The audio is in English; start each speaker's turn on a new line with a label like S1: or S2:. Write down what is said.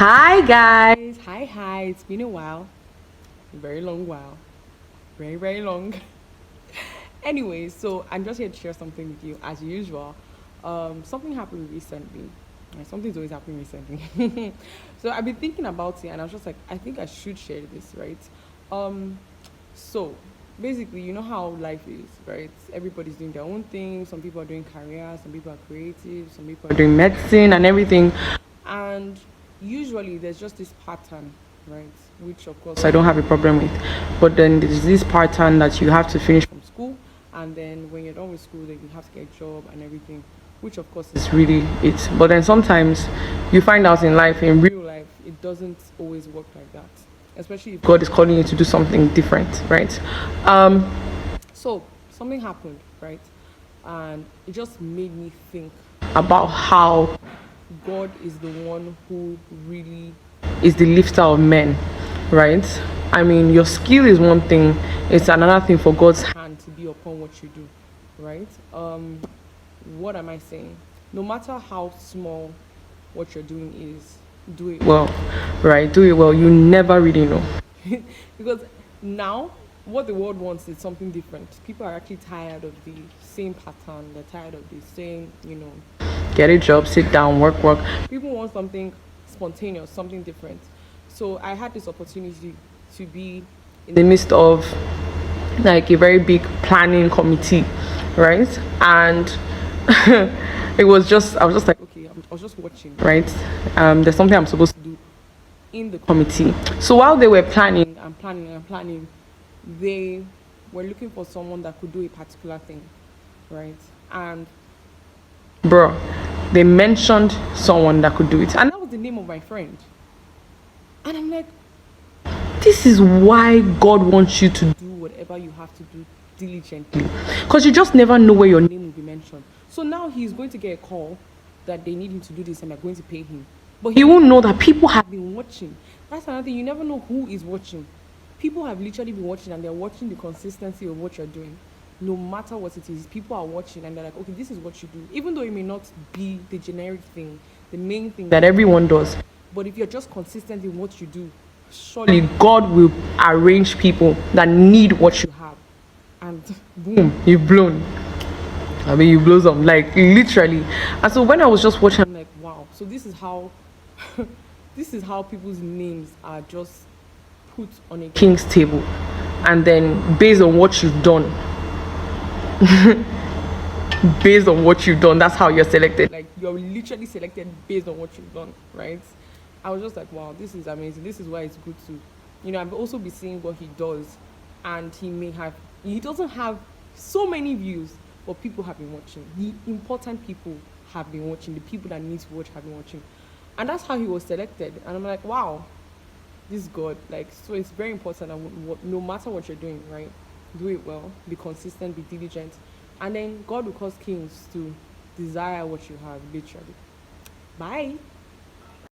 S1: Hi guys. Hi. It's been a while. A very long while. Very long. Anyway, so I'm just here to share something with you as usual. Something happened recently. Something's always happening recently. So I've been thinking about it and I was just like, I think I should share this, right? Um, so basically, you know how life is, right? Everybody's doing their own thing. Some people are doing careers, some people are creative, some people are doing medicine and everything. And usually there's just this pattern, right? Which of course I don't have a problem with. But then there's this pattern that you have to finish from school, and then when you're done with school, then you have to get a job and everything, which of course is really it. But then sometimes you find out in life, in real life, it doesn't always work like that. Especially if God is calling you to do something different, right? So something happened, right? And it just made me think about how God is the one who really is the lifter of men, right? I mean, your skill is one thing, it's another thing for God's hand to be upon what you do, right? What am I saying? No matter how small what you're doing is, do it well, right? Do it well. You never really know. Because now what the world wants is something different. People are actually tired of the same pattern. They're tired of the same, get a job, sit down, work. People want something spontaneous, something different. So I had this opportunity to be in the midst of like a very big planning committee, right? And I was just like, okay, I was just watching, right? There's something I'm supposed to do in the committee. So while they were planning, they were looking for someone that could do a particular thing, right? And bro, they mentioned someone that could do it, and that was the name of my friend. And I'm like, this is why God wants you to do whatever you have to do diligently, because you just never know where your name will be mentioned. So now he's going to get a call that they need him to do this and they're going to pay him, but he won't know that people have been watching. That's another thing, you never know who is watching. People have literally been watching, and they're watching the consistency of what you're doing. No matter what it is, people are watching and they're like, okay, this is what you do, even though it may not be the generic thing, the main thing that everyone does. But if you're just consistent in what you do, surely God will arrange people that need what you have. And boom, you've blown. I mean, you blow some, like literally. And so when I was just watching, I'm like, wow. So this is how, this is how people's names are just put on a king's table, and then based on what you've done, that's how you're selected. Like you're literally selected based on what you've done, right? I was just like, wow, this is amazing. This is why it's good to, I've also been seeing what he does, and he doesn't have so many views, but people have been watching. The important people have been watching. The people that need to watch have been watching, and that's how he was selected. And I'm like, wow, this God. Like, so it's very important that no matter what you're doing, right, do it well, be consistent, be diligent, and then God will cause kings to desire what you have, literally. Bye.